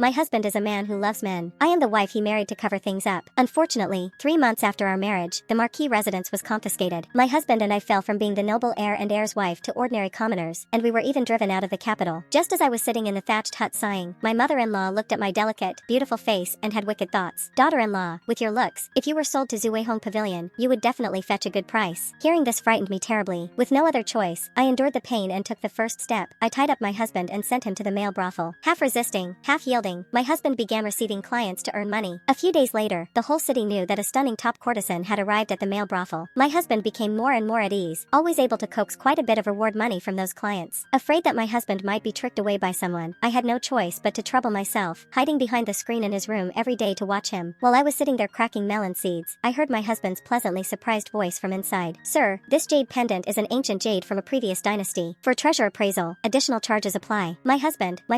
My husband is a man who loves men. I am the wife he married to cover things up. Unfortunately, 3 months after our marriage, the marquis residence was confiscated. My husband and I fell from being the noble heir and heir's wife to ordinary commoners, and we were even driven out of the capital. Just as I was sitting in the thatched hut sighing, my mother-in-law looked at my delicate, beautiful face and had wicked thoughts. Daughter-in-law, with your looks, if you were sold to Zhuihong Pavilion, you would definitely fetch a good price. Hearing this frightened me terribly. With no other choice, I endured the pain and took the first step. I tied up my husband and sent him to the male brothel. Half resisting, half yielding, my husband began receiving clients to earn money. A few days later, the whole city knew that a stunning top courtesan had arrived at the male brothel. My husband became more and more at ease, always able to coax quite a bit of reward money from those clients. Afraid that my husband might be tricked away by someone, I had no choice but to trouble myself, hiding behind the screen in his room every day to watch him. While I was sitting there cracking melon seeds, I heard my husband's pleasantly surprised voice from inside. Sir, this jade pendant is an ancient jade from a previous dynasty. For treasure appraisal, additional charges apply. My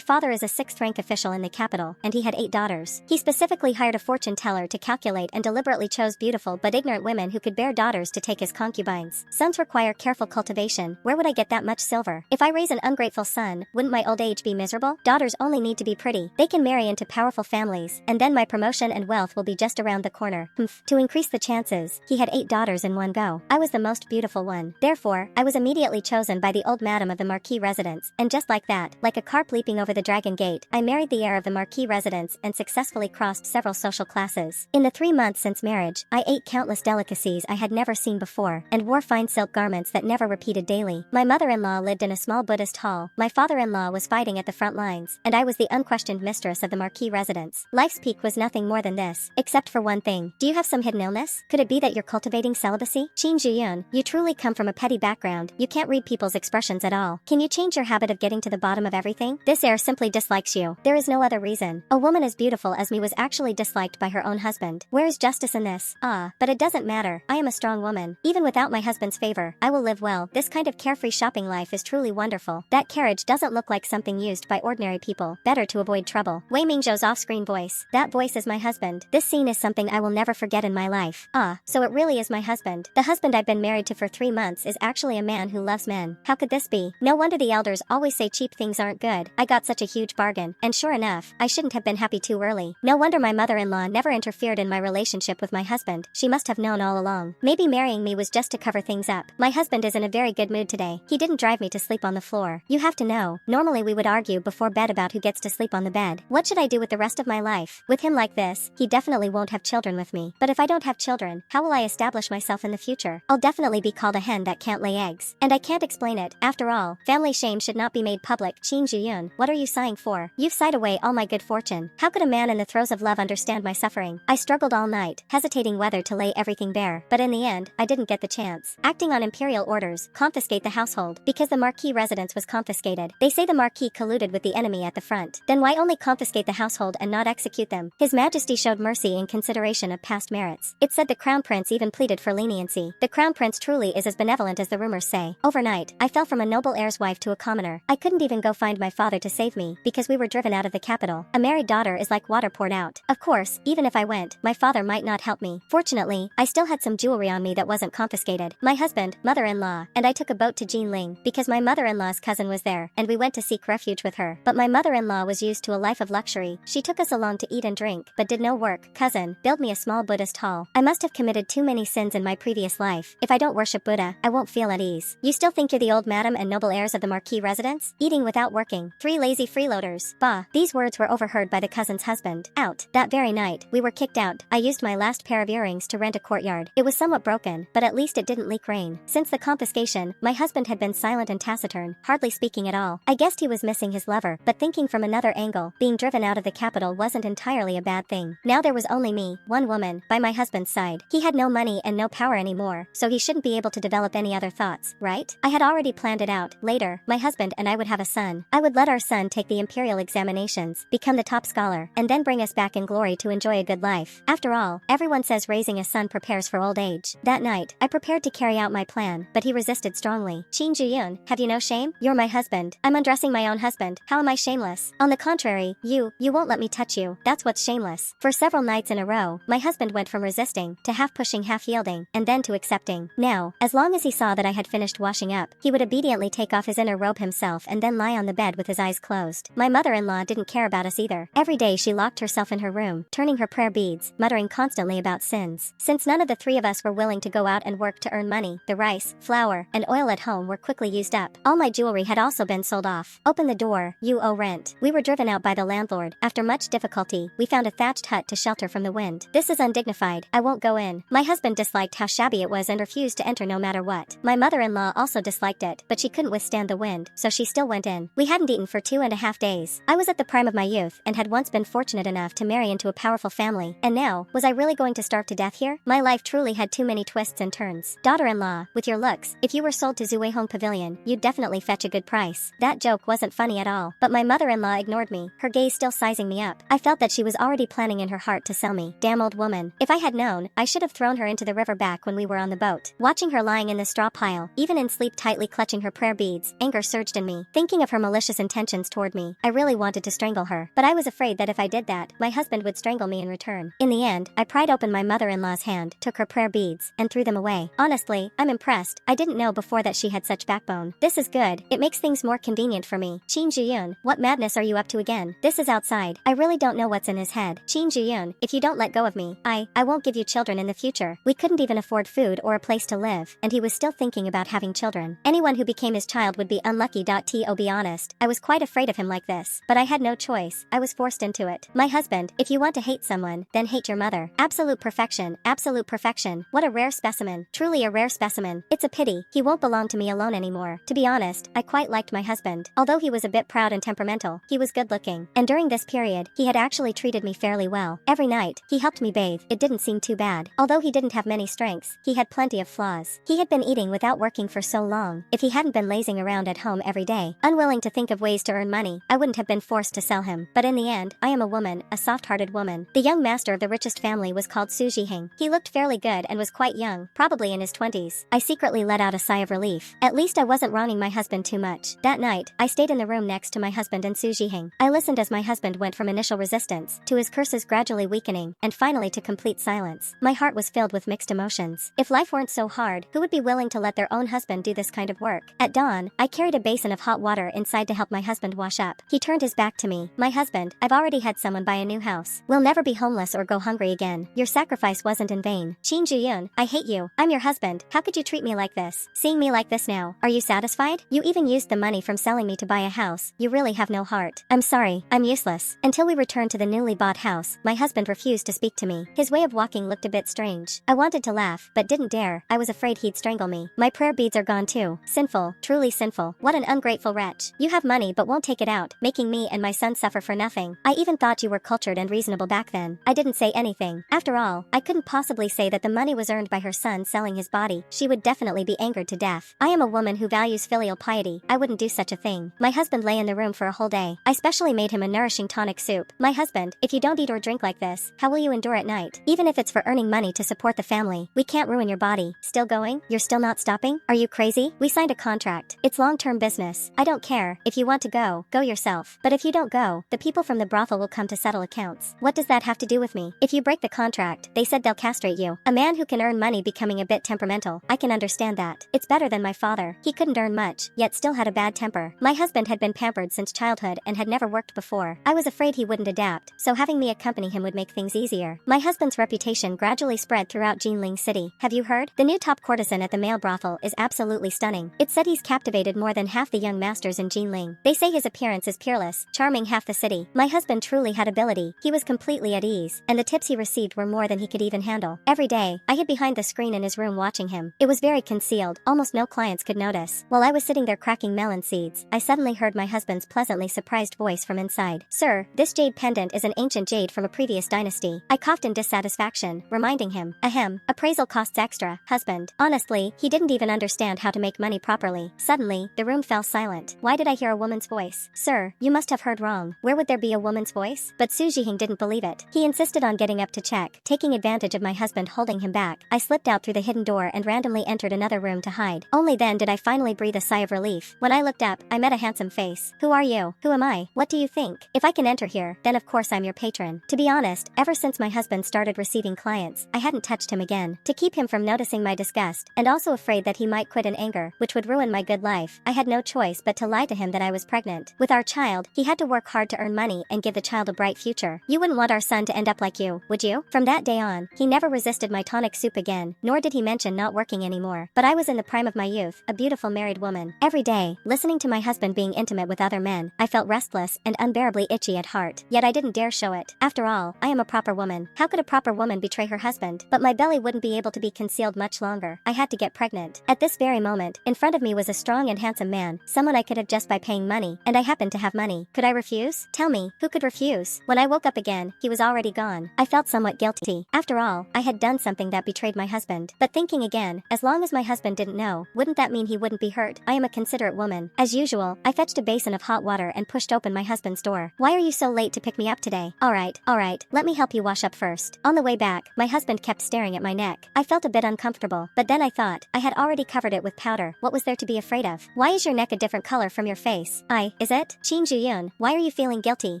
father is a 6th-rank official in the capital, and he had 8 daughters. He specifically hired a fortune teller to calculate and deliberately chose beautiful but ignorant women who could bear daughters to take as concubines. Sons require careful cultivation. Where would I get that much silver? If I raise an ungrateful son, wouldn't my old age be miserable? Daughters only need to be pretty. They can marry into powerful families, and then my promotion and wealth will be just around the corner. To increase the chances, he had 8 daughters in one go. I was the most beautiful one. Therefore, I was immediately chosen by the old madam of the marquis residence, and just like that, like a carp leaping over the dragon gate, I married the heir of the marquis residence and successfully crossed several social classes. In the 3 months since marriage, I ate countless delicacies I had never seen before, and wore fine silk garments that never repeated daily. My mother-in-law lived in a small Buddhist hall, my father-in-law was fighting at the front lines, and I was the unquestioned mistress of the marquis residence. Life's peak was nothing more than this, except for one thing. Do you have some hidden illness? Could it be that you're cultivating celibacy? Qin Zhuyun, you truly come from a petty background. You can't read people's expressions at all. Can you change your habit of getting to the bottom of everything? This heir simply dislikes you. There is no other reason. A woman as beautiful as me was actually disliked by her own husband. Where is justice in this? But it doesn't matter. I am a strong woman. Even without my husband's favor, I will live well. This kind of carefree shopping life is truly wonderful. That carriage doesn't look like something used by ordinary people. Better to avoid trouble. Wei Mingzhou's off-screen voice. That voice is my husband. This scene is something I will never forget in my life. So it really is my husband. The husband I've been married to for 3 months is actually a man who loves men. How could this be? No wonder the elders always say cheap things aren't good. I got such a huge bargain, and sure enough, I shouldn't have been happy too early. No wonder my mother-in-law never interfered in my relationship with my husband. She must have known all along. Maybe marrying me was just to cover things up. My husband is in a very good mood today. He didn't drive me to sleep on the floor. You have to know, normally we would argue before bed about who gets to sleep on the bed. What should I do with the rest of my life? With him like this, he definitely won't have children with me. But if I don't have children, how will I establish myself in the future? I'll definitely be called a hen that can't lay eggs. And I can't explain it. After all, family shame should not be made public. Qin Zhuyun, what are you sighing for? You've sighed away all my good fortune. How could a man in the throes of love understand my suffering? I struggled all night, hesitating whether to lay everything bare. But in the end, I didn't get the chance. Acting on imperial orders, confiscate the household. Because the marquis residence was confiscated, they say the marquis colluded with the enemy at the front. Then why only confiscate the household and not execute them? His Majesty showed mercy in consideration of past merits. It said the crown prince even pleaded for leniency. The crown prince truly is as benevolent as the rumors say. Overnight, I fell from a noble heir's wife to a commoner. I couldn't even go find my father to save me, because we were driven out of the capital. A married daughter is like water poured out. Of course, even if I went, my father might not help me. Fortunately, I still had some jewelry on me that wasn't confiscated. My husband, mother-in-law, and I took a boat to Jinling, because my mother-in-law's cousin was there, and we went to seek refuge with her. But my mother-in-law was used to a life of luxury. She took us along to eat and drink, but did no work. Cousin, build me a small Buddhist hall. I must have committed too many sins in my previous life. If I don't worship Buddha, I won't feel at ease. You still think you're the old madam and noble heirs of the marquis residence? Eating without working. 3 lazy freeloaders. Bah. These words were overheard by the cousin's husband. Out. That very night, we were kicked out. I used my last pair of earrings to rent a courtyard. It was somewhat broken, but at least it didn't leak rain. Since the confiscation, my husband had been silent and taciturn, hardly speaking at all. I guessed he was missing his lover, but thinking from another angle, being driven out of the capital wasn't entirely a bad thing. Now there was only me, one woman, by my husband's side. He had no money and no power anymore, so he shouldn't be able to develop any other thoughts, right? I had already planned it out. Later, my husband and I would have a son. I would let our son take the imperial examinations, become the top scholar, and then bring us back in glory to enjoy a good life. After all, everyone says raising a son prepares for old age. That night, I prepared to carry out my plan, but he resisted strongly. Qin Zhuyun, have you no shame? You're my husband. I'm undressing my own husband. How am I shameless? On the contrary, you won't let me touch you. That's what's shameless. For several nights in a row, my husband went from resisting, to half pushing half yielding, and then to accepting. Now, as long as he saw that I had finished washing up, he would obediently take off his inner robe himself and then lie on the bed with his eyes closed. My mother-in-law didn't care about us either. Every day she locked herself in her room, turning her prayer beads, muttering constantly about sins. Since none of the three of us were willing to go out and work to earn money, the rice, flour, and oil at home were quickly used up. All my jewelry had also been sold off. Open the door, you owe rent. We were driven out by the landlord. After much difficulty, we found a thatched hut to shelter from the wind. This is undignified. I won't go in. My husband disliked how shabby it was and refused to enter no matter what. My mother-in-law also disliked it, but she couldn't withstand the wind, so she still went in. We hadn't eaten for 2.5 days. I was at the prime of my youth and had once been fortunate enough to marry into a powerful family, and now, was I really going to starve to death here? My life truly had too many twists and turns. Daughter-in-law, with your looks, if you were sold to Zhuihong Pavilion, you'd definitely fetch a good price. That joke wasn't funny at all, but my mother-in-law ignored me, her gaze still sizing me up. I felt that she was already planning in her heart to sell me. Damn old woman. If I had known, I should have thrown her into the river back when we were on the boat. Watching her lying in the straw pile, even in sleep tightly clutching her prayer beads, anger surged in me. Thinking of her malicious intentions toward me, I really wanted to strangle her, but I was afraid that if I did that, my husband would strangle me in return. In the end, I pried open my mother-in-law's hand, took her prayer beads, and threw them away. Honestly, I'm impressed. I didn't know before that she had such backbone. This is good. It makes things more convenient for me. Qin Zhuyun, what madness are you up to again? This is outside. I really don't know what's in his head. Qin Zhuyun, if you don't let go of me, I won't give you children in the future. We couldn't even afford food or a place to live, and he was still thinking about having children. Anyone who became his child would be unlucky. To be honest, I was quite afraid of him like this, but I had no choice. I was forced into it. My husband, if you want to hate someone, then hate your mother. Absolute perfection, absolute perfection. What a rare specimen. Truly a rare specimen. It's a pity, he won't belong to me alone anymore. To be honest, I quite liked my husband. Although he was a bit proud and temperamental, he was good looking. And during this period, he had actually treated me fairly well. Every night, he helped me bathe. It didn't seem too bad. Although he didn't have many strengths, he had plenty of flaws. He had been eating without working for so long. If he hadn't been lazing around at home every day, unwilling to think of ways to earn money, I wouldn't have been forced to sell him. But in the end, I am a woman, a soft-hearted woman. The young master of the richest family was called Su Zhiheng. He looked fairly good and was quite young, probably in his 20s. I secretly let out a sigh of relief. At least I wasn't wronging my husband too much. That night, I stayed in the room next to my husband and Su Zhiheng. I listened as my husband went from initial resistance, to his curses gradually weakening, and finally to complete silence. My heart was filled with mixed emotions. If life weren't so hard, who would be willing to let their own husband do this kind of work? At dawn, I carried a basin of hot water inside to help my husband wash up. He turned his back to me. My husband, I've already had someone buy a new house. We'll never be homeless or go hungry again. Your sacrifice wasn't in vain. Qin Zhuyun, I hate you. I'm your husband. How could you treat me like this? Seeing me like this now, are you satisfied? You even used the money from selling me to buy a house. You really have no heart. I'm sorry, I'm useless. Until we returned to the newly bought house, my husband refused to speak to me. His way of walking looked a bit strange. I wanted to laugh, but didn't dare. I was afraid he'd strangle me. My prayer beads are gone too. Sinful, truly sinful. What an ungrateful wretch. You have money but won't take it out, making me and my son suffer for nothing. I even thought you were cultured and reasonable back then. I didn't say anything. After all, I couldn't possibly say that the money was earned by her son selling his body. She would definitely be angered to death. I am a woman who values filial piety. I wouldn't do such a thing. My husband lay in the room for a whole day. I specially made him a nourishing tonic soup. My husband, if you don't eat or drink like this, how will you endure at night? Even if it's for earning money to support the family, we can't ruin your body. Still going? You're still not stopping? Are you crazy? We signed a contract. It's long-term business. I don't care. If you want to go, go yourself. But if you don't go, the people from the brothel will come to settle accounts. What does that have to do with me? If you break the contract, they said they'll castrate you. A man who can earn money becoming a bit temperamental. I can understand that. It's better than my father. He couldn't earn much, yet still had a bad temper. My husband had been pampered since childhood and had never worked before. I was afraid he wouldn't adapt, so having me accompany him would make things easier. My husband's reputation gradually spread throughout Jinling City. Have you heard? The new top courtesan at the male brothel is absolutely stunning. It's said he's captivated more than half the young masters in Jinling. They say his appearance is peerless, charming half the city. My husband truly had ability. He was completely at ease, and the tips he received were more than he could even handle. Every day, I hid behind the screen in his room watching him. It was very concealed, almost no clients could notice. While I was sitting there cracking melon seeds, I suddenly heard my husband's pleasantly surprised voice from inside. Sir, this jade pendant is an ancient jade from a previous dynasty. I coughed in dissatisfaction, reminding him, ahem, appraisal costs extra, husband. Honestly, he didn't even understand how to make money properly. Suddenly, the room fell silent. Why did I hear a woman's voice? Sir, you must have heard wrong. Where would there be a woman's voice? But Su Zhiheng didn't believe it. He insisted on getting up to check. Taking advantage of my husband holding him back, I slipped out through the hidden door and randomly entered another room to hide. Only then did I finally breathe a sigh of relief. When I looked up, I met a handsome face. Who are you? Who am I? What do you think? If I can enter here, then of course I'm your patron. To be honest, ever since my husband started receiving clients, I hadn't touched him again. To keep him from noticing my disgust, and also afraid that he might quit in anger, which would ruin my good life, I had no choice but to lie to him that I was pregnant. With our child, he had to work hard hard to earn money and give the child a bright future. You wouldn't want our son to end up like you, would you? From that day on, he never resisted my tonic soup again, nor did he mention not working anymore. But I was in the prime of my youth, a beautiful married woman. Every day, listening to my husband being intimate with other men, I felt restless and unbearably itchy at heart. Yet I didn't dare show it. After all, I am a proper woman. How could a proper woman betray her husband? But my belly wouldn't be able to be concealed much longer. I had to get pregnant. At this very moment, in front of me was a strong and handsome man, someone I could have just by paying money, and I happened to have money. Could I refuse? Tell me, who could refuse? When I woke up again, he was already gone. I felt somewhat guilty. After all, I had done something that betrayed my husband. But thinking again, as long as my husband didn't know, wouldn't that mean he wouldn't be hurt? I am a considerate woman. As usual, I fetched a basin of hot water and pushed open my husband's door. Why are you so late to pick me up today? Alright, let me help you wash up first. On the way back, my husband kept staring at my neck. I felt a bit uncomfortable, but then I thought, I had already covered it with powder. What was there to be afraid of? Why is your neck a different color from your face? Is it? Qin Zhuyun, why are you feeling guilty?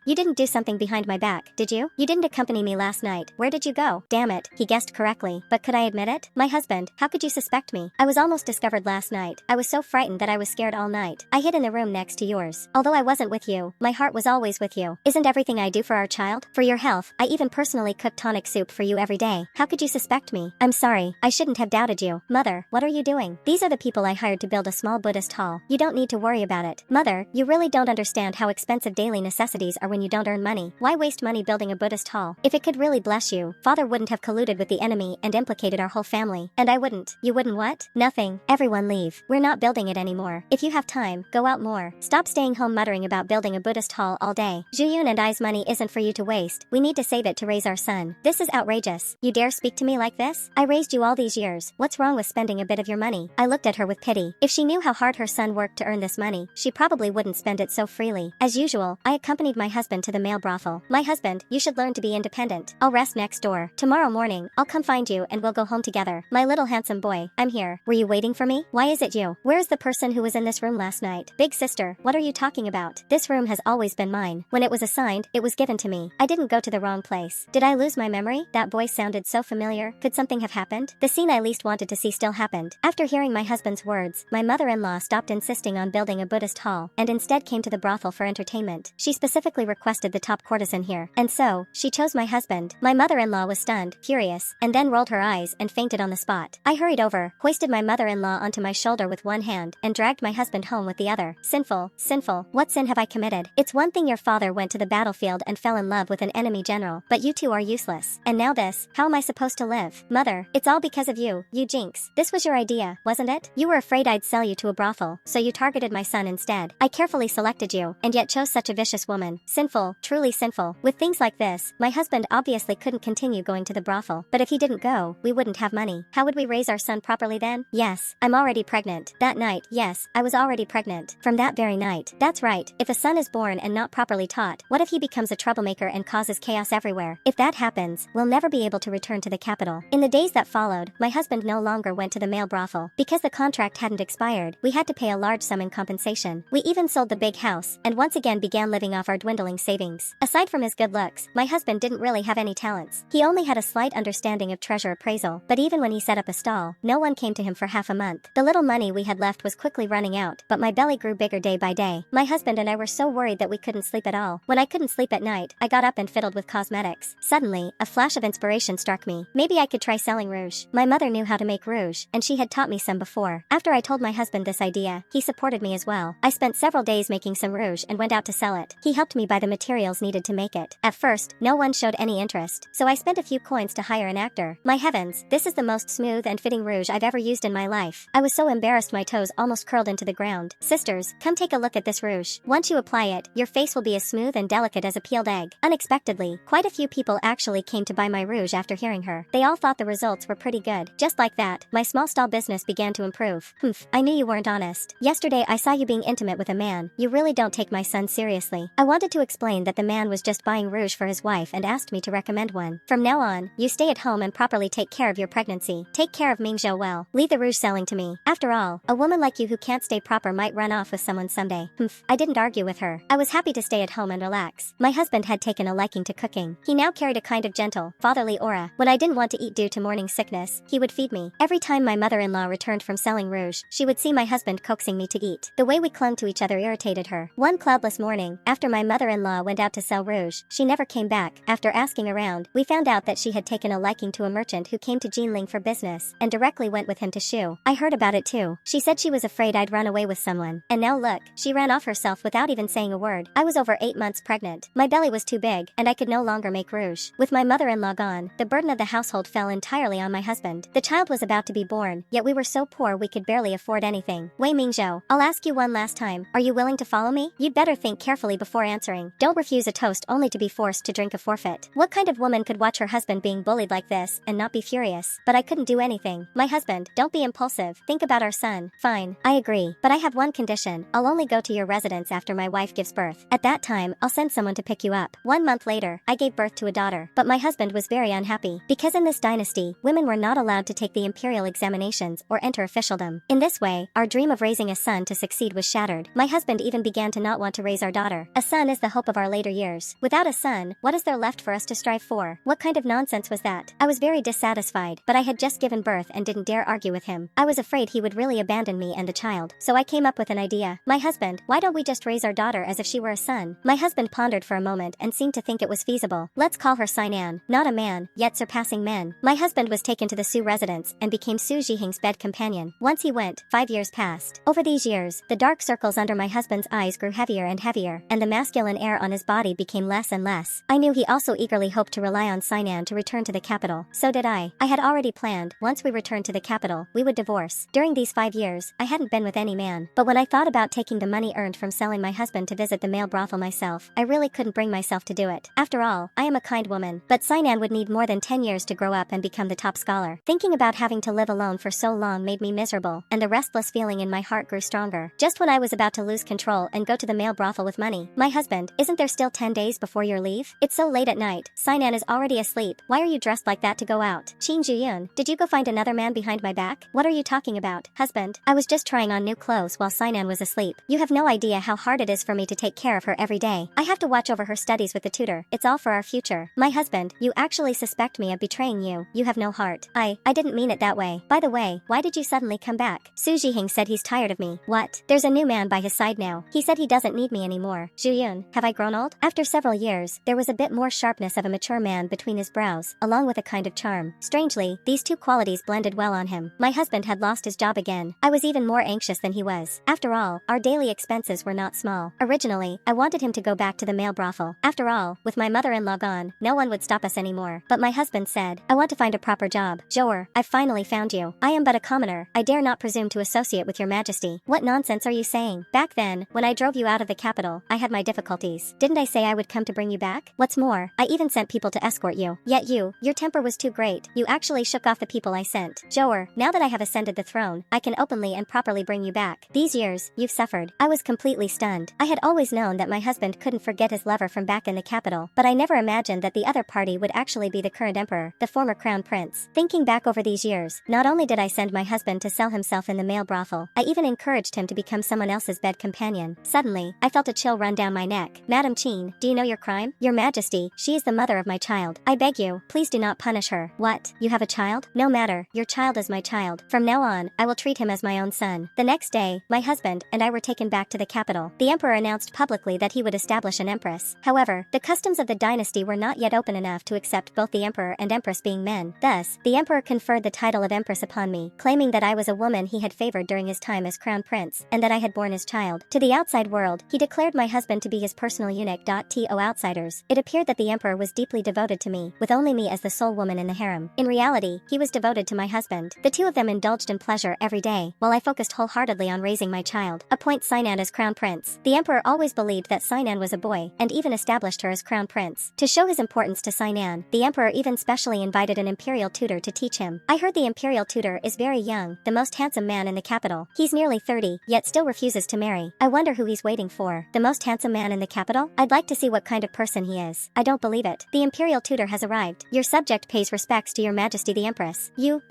You didn't do something behind my back, did you? You didn't accompany me last night. Where did you go? Damn it, he guessed correctly. But could I admit it? My husband, how could you suspect me? I was almost discovered last night. I was so frightened that I was scared all night. I hid in the room next to yours. Although I wasn't with you, my heart was always with you. Isn't everything I do for our child? For your health, I even personally cook tonic soup for you every day. How could you suspect me? I'm sorry, I shouldn't have doubted you. Mother, what are you doing? These are the people I hired to build a small Buddhist hall. You don't need to worry about it. Mother, you really don't understand how expensive daily necessities are when you don't earn money. Why waste money building a Buddhist hall? If it could really bless you, father wouldn't have colluded with the enemy and implicated our whole family. And I wouldn't. You wouldn't what? Nothing. Everyone leave. We're not building it anymore. If you have time, go out more. Stop staying home muttering about building a Buddhist hall all day. Zhuyun and I's money isn't for you to waste. We need to save it to raise our son. This is outrageous. You dare speak to me like this? I raised you all these years. What's wrong with spending a bit of your money? I looked at her with pity. If she knew how hard her son worked to earn this money, she probably wouldn't spend it so freely. As usual, I accompanied my husband to the male brothel. My husband, you should learn to be independent. I'll rest next door. Tomorrow morning, I'll come find you and we'll go home together. My little handsome boy, I'm here. Were you waiting for me? Why is it you? Where is the person who was in this room last night? Big sister, what are you talking about? This room has always been mine. When it was assigned, it was given to me. I didn't go to the wrong place. Did I lose my memory? That voice sounded so familiar. Could something have happened? The scene I least wanted to see still happened. After hearing my husband's words, my mother-in-law stopped insisting on building a Buddhist hall and instead came to the brothel for entertainment. She specifically requested the top courtesan here, and so, she chose my husband. My mother-in-law was stunned, furious, and then rolled her eyes and fainted on the spot. I hurried over, hoisted my mother-in-law onto my shoulder with one hand, and dragged my husband home with the other. Sinful, what sin have I committed? It's one thing your father went to the battlefield and fell in love with an enemy general, but you two are useless. And now this, how am I supposed to live? Mother, it's all because of you, you jinx. This was your idea, wasn't it? You were afraid I'd sell you to a brothel, so you targeted my son instead. I carefully selected you, and yet chose such a vicious woman. Sinful, truly sinful. With things like this, my husband obviously couldn't continue going to the brothel. But if he didn't go, we wouldn't have money. How would we raise our son properly then? Yes, I'm already pregnant. That night, yes, I was already pregnant. From that very night. That's right, if a son is born and not properly taught, what if he becomes a troublemaker and causes chaos everywhere? If that happens, we'll never be able to return to the capital. In the days that followed, my husband no longer went to the male brothel. Because the contract hadn't expired, we had to pay a large sum in compensation. We even sold the big house, and once again began living off our dwindling savings. Aside from his good looks, my husband didn't really have any talents. He only had a slight understanding of treasure appraisal, but even when he set up a stall, no one came to him for half a month. The little money we had left was quickly running out, but my belly grew bigger day by day. My husband and I were so worried that we couldn't sleep at all. When I couldn't sleep at night, I got up and fiddled with cosmetics. Suddenly, a flash of inspiration struck me. Maybe I could try selling rouge. My mother knew how to make rouge, and she had taught me some before. After I told my husband this idea, he supported me as well. I spent several days making some rouge and went out to sell it. He helped me buy the materials needed to make it. At first, no one showed any interest, so I spent a few coins to hire an actor. My heavens, this is the most smooth and fitting rouge I've ever used in my life. I was so embarrassed my toes almost curled into the ground. Sisters, come take a look at this rouge. Once you apply it, your face will be as smooth and delicate as a peeled egg. Unexpectedly, quite a few people actually came to buy my rouge after hearing her. They all thought the results were pretty good. Just like that, my small stall business began to improve. I knew you weren't honest. Yesterday I saw you being intimate with a man. You really don't take my son seriously. I wanted to explain that the man was just buying rouge for his wife and asked me to recommend one. From now on, you stay at home and properly take care of your pregnancy. Take care of Mingzhou well. Leave the rouge selling to me. After all, a woman like you who can't stay proper might run off with someone someday. I didn't argue with her. I was happy to stay at home and relax. My husband had taken a liking to cooking. He now carried a kind of gentle, fatherly aura. When I didn't want to eat due to morning sickness, he would feed me. Every time my mother-in-law returned from selling rouge, she would see my husband coaxing me to eat. The way we clung to each other irritated her. One cloudless morning, After my mother-in-law went out to sell rouge, she never came back. After asking around, we found out that she had taken a liking to a merchant who came to Jinling for business and directly went with him to Shu. I heard about it too. She said she was afraid I'd run away with someone. And now look, she ran off herself without even saying a word. I was over 8 months pregnant. My belly was too big, and I could no longer make rouge. With my mother-in-law gone, the burden of the household fell entirely on my husband. The child was about to be born, yet we were so poor we could barely afford anything. Wei Mingzhou, I'll ask you one last time. Are you willing to follow me? You'd better think carefully before answering. Don't refuse a toast only to be forced to drink a forfeit. What kind of woman could watch her husband being bullied like this and not be furious? But I couldn't do anything. My husband, don't be impulsive. Think about our son. Fine, I agree. But I have one condition. I'll only go to your residence after my wife gives birth. At that time, I'll send someone to pick you up. 1 month later, I gave birth to a daughter. But my husband was very unhappy. Because in this dynasty, women were not allowed to take the imperial examinations or enter officialdom. In this way, our dream of raising a son to succeed was shattered. My husband even began to not want to raise our daughter. A son is the hope of our later years. Without a son, what is there left for us to strive for? What kind of nonsense was that? I was very dissatisfied, but I had just given birth and didn't dare argue with him. I was afraid he would really abandon me and the child. So I came up with an idea. My husband, why don't we just raise our daughter as if she were a son? My husband pondered for a moment and seemed to think it was feasible. Let's call her Sinan, not a man, yet surpassing men. My husband was taken to the Su residence and became Su Zhiheng's bed companion. Once he went, 5 years passed. Over these years, the dark circles under my husband's eyes grew heavier and heavier, and the masculine air on his body became less and less. I knew he also eagerly hoped to rely on Sinan to return to the capital. So did I. I had already planned, once we returned to the capital, we would divorce. During these 5 years, I hadn't been with any man. But when I thought about taking the money earned from selling my husband to visit the male brothel myself, I really couldn't bring myself to do it. After all, I am a kind woman. But Sinan would need more than 10 years to grow up and become the top scholar. Thinking about having to live alone for so long made me miserable, and the restless feeling in my heart grew stronger. Just when I was about to lose control and go to the male brothel with money, my husband, isn't there still 10 days before your leave? It's so late at night. Sinan is already asleep. Why are you dressed like that to go out? Qin Zhuyun, did you go find another man behind my back? What are you talking about? Husband, I was just trying on new clothes while Sinan was asleep. You have no idea how hard it is for me to take care of her every day. I have to watch over her studies with the tutor. It's all for our future. My husband, you actually suspect me of betraying you. You have no heart. I didn't mean it that way. By the way, why did you suddenly come back? Su Zhiheng said he's tired of me. What? There's a new man by his side now. He said he doesn't need me anymore. Zhuyun, have I grown old? After several years, there was a bit more sharpness of a mature man between his brows, along with a kind of charm. Strangely, these two qualities blended well on him. My husband had lost his job again. I was even more anxious than he was. After all, our daily expenses were not small. Originally, I wanted him to go back to the male brothel. After all, with my mother-in-law gone, no one would stop us anymore. But my husband said, I want to find a proper job. Zhouer, I've finally found you. I am but a commoner. I dare not presume to associate with your majesty. What nonsense are you saying? Back then, when I drove you out of the capital, I had my difficulties. Didn't I say I would come to bring you back? What's more, I even sent people to escort you. Yet your temper was too great. You actually shook off the people I sent. Zhouer, now that I have ascended the throne, I can openly and properly bring you back. These years, you've suffered. I was completely stunned. I had always known that my husband couldn't forget his lover from back in the capital, but I never imagined that the other party would actually be the current emperor, the former crown prince. Thinking back over these years, not only did I send my husband to sell himself in the male brothel, I even encouraged him to become someone else's bed companion. Suddenly, I felt a chill run down my neck. Madam Qin, do you know your crime? Your Majesty, she is the mother of my child. I beg you, please do not punish her. What? You have a child? No matter, your child is my child. From now on, I will treat him as my own son. The next day, my husband and I were taken back to the capital. The emperor announced publicly that he would establish an empress. However, the customs of the dynasty were not yet open enough to accept both the emperor and empress being men. Thus, the emperor conferred the title of empress upon me, claiming that I was a woman he had favored during his time as crown prince, and that I had borne his child. To the outside world, he declared my husband to be his personal eunuch. To outsiders, it appeared that the emperor was deeply devoted to me, with only me as the sole woman in the harem. In reality, he was devoted to my husband. The two of them indulged in pleasure every day, while I focused wholeheartedly on raising my child. Appoint Sinan as crown prince. The emperor always believed that Sinan was a boy, and even established her as crown prince. To show his importance to Sinan, the emperor even specially invited an imperial tutor to teach him. I heard the imperial tutor is very young, the most handsome man in the capital. He's nearly 30, yet still refuses to marry. I wonder who he's waiting for. The most handsome man in the capital? I'd like to see what kind of person he is. I don't believe it. The imperial tutor has arrived. Your subject pays respects to your majesty the empress. You,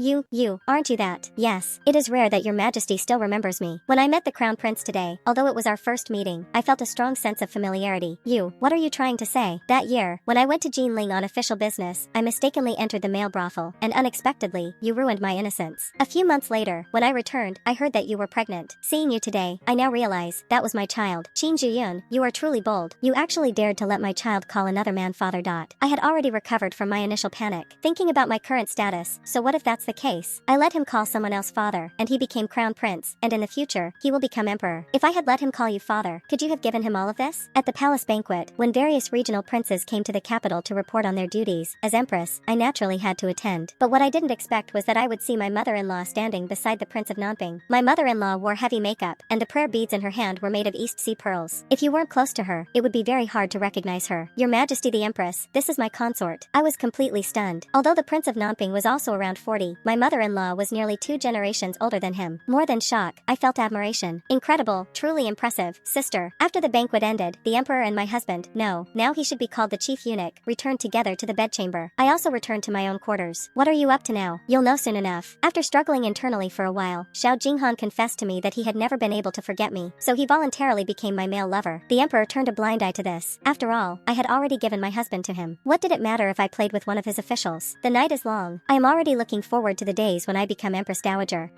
aren't you that? Yes. It is rare that your majesty still remembers me. When I met the crown prince today, although it was our first meeting, I felt a strong sense of familiarity. What are you trying to say? That year, when I went to Jinling on official business, I mistakenly entered the male brothel, and unexpectedly, you ruined my innocence. A few months later, when I returned, I heard that you were pregnant. Seeing you today, I now realize that was my child. Qin Zhuyun, Zhuyun, you are truly bold. You actually dared to let my child call another man father. I had already recovered from my initial panic, thinking about my current status. So what if that's the case? I let him call someone else father, and he became crown prince, and in the future, he will become emperor. If I had let him call you father, could you have given him all of this? At the palace banquet, when various regional princes came to the capital to report on their duties, as empress, I naturally had to attend. But what I didn't expect was that I would see my mother-in-law standing beside the Prince of Nanping. My mother-in-law wore heavy makeup, and the prayer beads in her hand were made of East Sea pearls. If you weren't close to her, it would be very hard to recognize her. Your Majesty the Empress, this is my consort. I was completely stunned. Although the Prince of Nanping was also around 40, my mother-in-law was nearly 2 generations older than him. More than shock, I felt admiration. Incredible, truly impressive, sister. After the banquet ended, the emperor and my husband, no, now he should be called the chief eunuch, returned together to the bedchamber. I also returned to my own quarters. What are you up to now? You'll know soon enough. After struggling internally for a while, Xiao Jinghan confessed to me that he had never been able to forget me, so he voluntarily became my male lover. The emperor turned a blind eye to this. After all, I had already given my husband to him. What did it matter if I played with one of his officials? The night is long. I am already looking forward to the days when I become Empress Dowager.